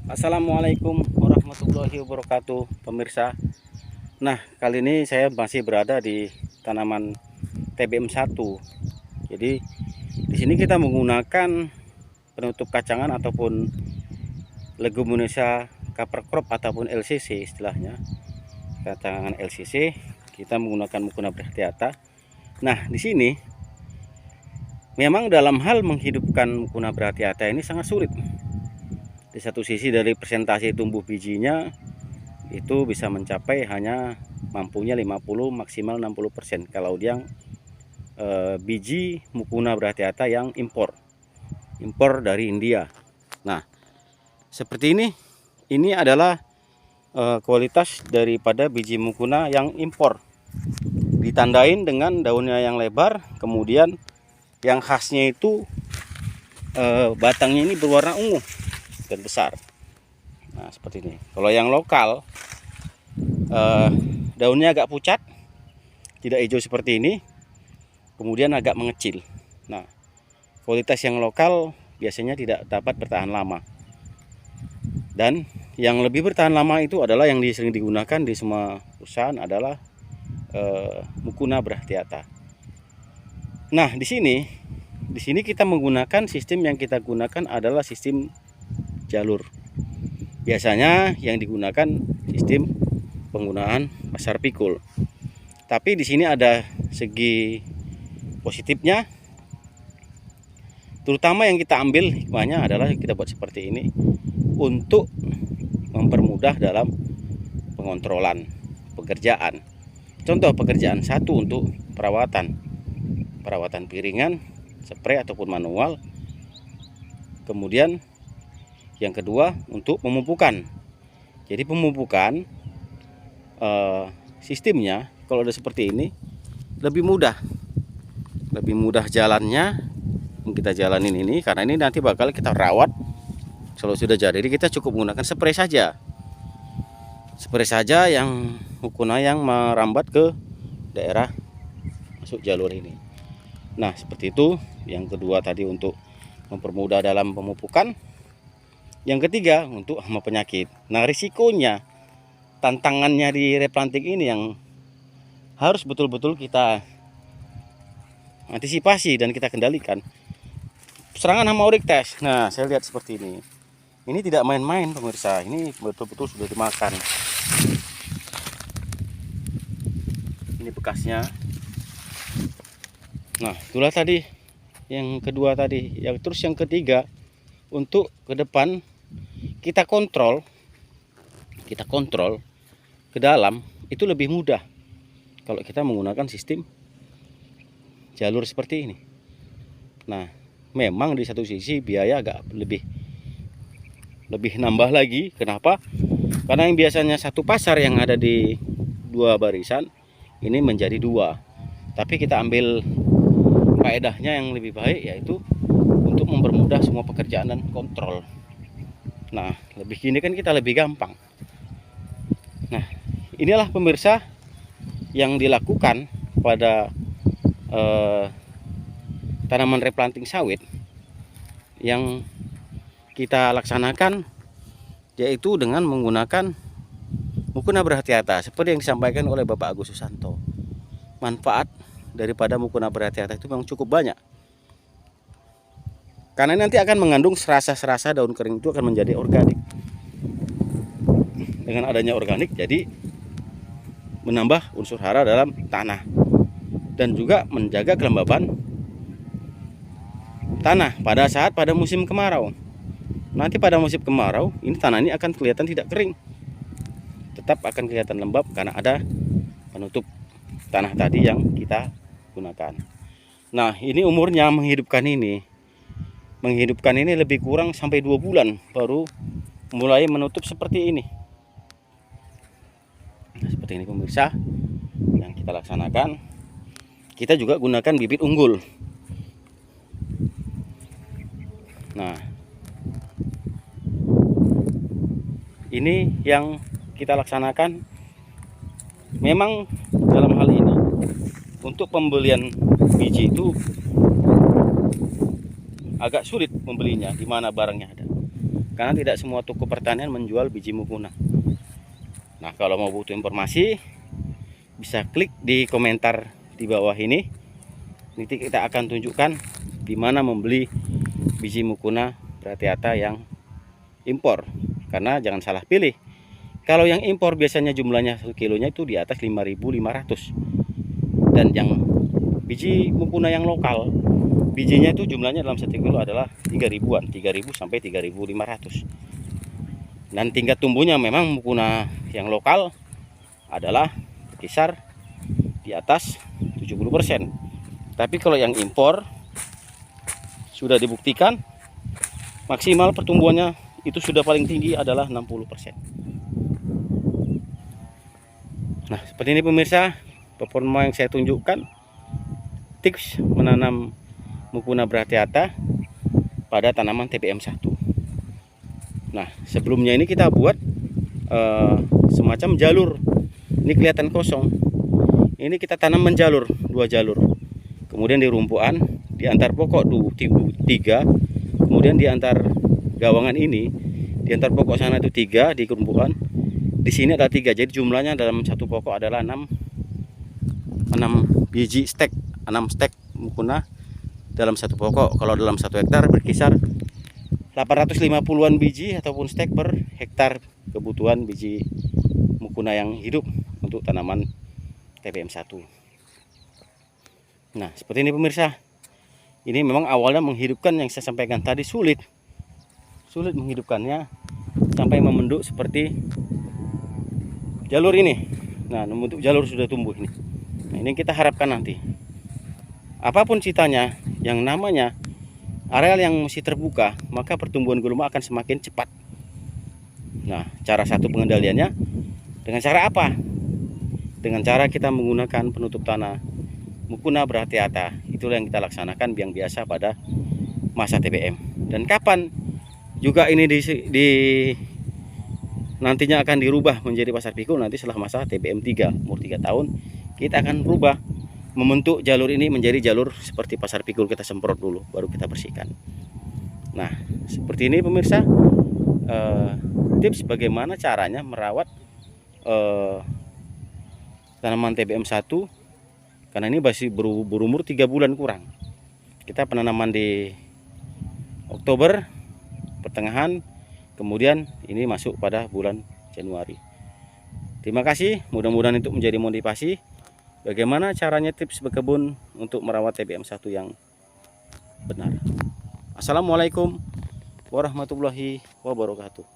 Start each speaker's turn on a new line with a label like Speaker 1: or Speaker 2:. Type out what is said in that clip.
Speaker 1: Assalamualaikum warahmatullahi wabarakatuh, pemirsa. Nah, kali ini saya masih berada di tanaman TBM1. Jadi, di sini kita menggunakan penutup kacangan ataupun leguminosa cover crop ataupun LCC istilahnya. Kacangan LCC, kita menggunakan Mucuna bracteata. Nah, di sini memang dalam hal menghidupkan Mucuna bracteata ini sangat sulit. Di satu sisi dari presentasi tumbuh bijinya itu bisa mencapai hanya mampunya 50 maksimal 60% kalau yang biji Mucuna bracteata yang impor dari India. Nah, seperti ini adalah kualitas daripada biji Mucuna yang impor, ditandain dengan daunnya yang lebar, kemudian yang khasnya itu batangnya ini berwarna ungu dan besar. Nah, seperti ini. Kalau yang lokal daunnya agak pucat, tidak hijau seperti ini, kemudian agak mengecil. Nah, kualitas yang lokal biasanya tidak dapat bertahan lama. Dan yang lebih bertahan lama itu adalah yang sering digunakan di semua perusahaan adalah Mucuna bracteata. Nah, di sini kita menggunakan sistem yang kita gunakan adalah sistem jalur. Biasanya yang digunakan sistem penggunaan pasar pikul. Tapi di sini ada segi positifnya. Terutama yang kita ambil hikmahnya adalah kita buat seperti ini untuk mempermudah dalam pengontrolan pekerjaan. Contoh pekerjaan satu untuk perawatan piringan, spray ataupun manual. Kemudian yang kedua untuk pemupukan. Jadi pemupukan sistemnya kalau ada seperti ini lebih mudah jalannya. Kita jalanin ini karena ini nanti bakal kita rawat kalau sudah jadi. Jadi kita cukup menggunakan spray saja yang Mucuna yang merambat ke daerah masuk jalur ini. Nah, seperti itu. Yang kedua tadi untuk mempermudah dalam pemupukan. Yang ketiga untuk hama penyakit. Nah, risikonya, tantangannya di replanting ini yang harus betul-betul kita antisipasi dan kita kendalikan. Serangan hama Oryctes. Nah, saya lihat seperti ini. Ini tidak main-main, pemirsa. Ini betul-betul sudah dimakan. Ini bekasnya. Nah, itulah tadi yang kedua tadi. Terus yang ketiga, untuk ke depan kita kontrol ke dalam itu lebih mudah kalau kita menggunakan sistem jalur seperti ini. Nah, memang di satu sisi biaya agak lebih nambah lagi. Kenapa? Karena yang biasanya satu pasar yang ada di dua barisan ini menjadi dua. Tapi kita ambil faedahnya yang lebih baik, yaitu untuk mempermudah semua pekerjaan dan kontrol. Nah, lebih gini kan kita lebih gampang. Nah, inilah pemirsa yang dilakukan pada tanaman replanting sawit yang kita laksanakan, yaitu dengan menggunakan Mucuna bracteata seperti yang disampaikan oleh Bapak Agus Susanto. Manfaat daripada Mucuna bracteata itu memang cukup banyak. Karena nanti akan mengandung serasa daun kering itu akan menjadi organik. Dengan adanya organik, jadi menambah unsur hara dalam tanah dan juga menjaga kelembaban tanah pada musim kemarau. Nanti pada musim kemarau ini tanah ini akan kelihatan tidak kering, tetap akan kelihatan lembab karena ada penutup tanah tadi yang kita gunakan. Nah, ini umurnya menghidupkan ini lebih kurang sampai 2 bulan baru mulai menutup seperti ini. Nah, seperti ini pemirsa yang kita laksanakan. Kita juga gunakan bibit unggul. Nah, ini yang kita laksanakan. Memang dalam hal ini untuk pembelian biji itu agak sulit membelinya, di mana barangnya ada. karena tidak semua toko pertanian menjual biji mukuna. Nah, kalau mau butuh informasi bisa klik di komentar di bawah ini. Nanti kita akan tunjukkan di mana membeli biji mukuna Bratiata yang impor. Karena jangan salah pilih. Kalau yang impor biasanya jumlahnya 1 kilonya itu di atas 5.500. Dan yang biji mukuna yang lokal, bijinya itu jumlahnya dalam 1 kilo adalah 3.000-an, 3.000 sampai 3.500. Dan tingkat tumbuhnya memang mukuna yang lokal adalah berkisar di atas 70%. Tapi kalau yang impor sudah dibuktikan maksimal pertumbuhannya itu sudah paling tinggi adalah 60%. Nah, seperti ini pemirsa, performa yang saya tunjukkan tips menanam mukuna Bratiata pada tanaman TBM 1. Nah, sebelumnya ini kita buat semacam jalur. Ini kelihatan kosong. Ini kita tanam menjalur, 2 jalur. Kemudian di rumpuan, di antar pokok 3, kemudian di antar gawangan ini, di antar pokok sana itu 3, di rumpuan. Di sini ada 3, jadi jumlahnya dalam satu pokok adalah 6 biji stek, 6 stek mukuna dalam satu pokok. Kalau dalam 1 hektar berkisar 850-an biji ataupun stek per hektar kebutuhan biji mukuna yang hidup untuk tanaman TBM 1. Nah, seperti ini pemirsa. Ini memang awalnya menghidupkan yang saya sampaikan tadi sulit menghidupkannya sampai membentuk seperti jalur ini. Nah, membentuk jalur sudah tumbuh ini. Nah, ini kita harapkan nanti apapun citanya, yang namanya areal yang masih terbuka, maka pertumbuhan gulma akan semakin cepat. Nah, cara satu pengendaliannya dengan cara apa? Dengan cara kita menggunakan penutup tanah mukuna Bratiata. Itulah yang kita laksanakan yang biasa pada masa TBM. Dan kapan juga ini nantinya akan dirubah menjadi pasar pikul nanti setelah masa TBM 3, umur 3 tahun, kita akan berubah membentuk jalur ini menjadi jalur seperti pasar pikul, kita semprot dulu baru kita bersihkan. Nah, seperti ini pemirsa, tips bagaimana caranya merawat tanaman TBM 1, karena ini masih berumur 3 bulan kurang. Kita penanaman di Oktober pertengahan, kemudian ini masuk pada bulan Januari. Terima kasih, mudah-mudahan itu menjadi motivasi bagaimana caranya tips berkebun untuk merawat TBM 1 yang benar. Assalamualaikum warahmatullahi wabarakatuh.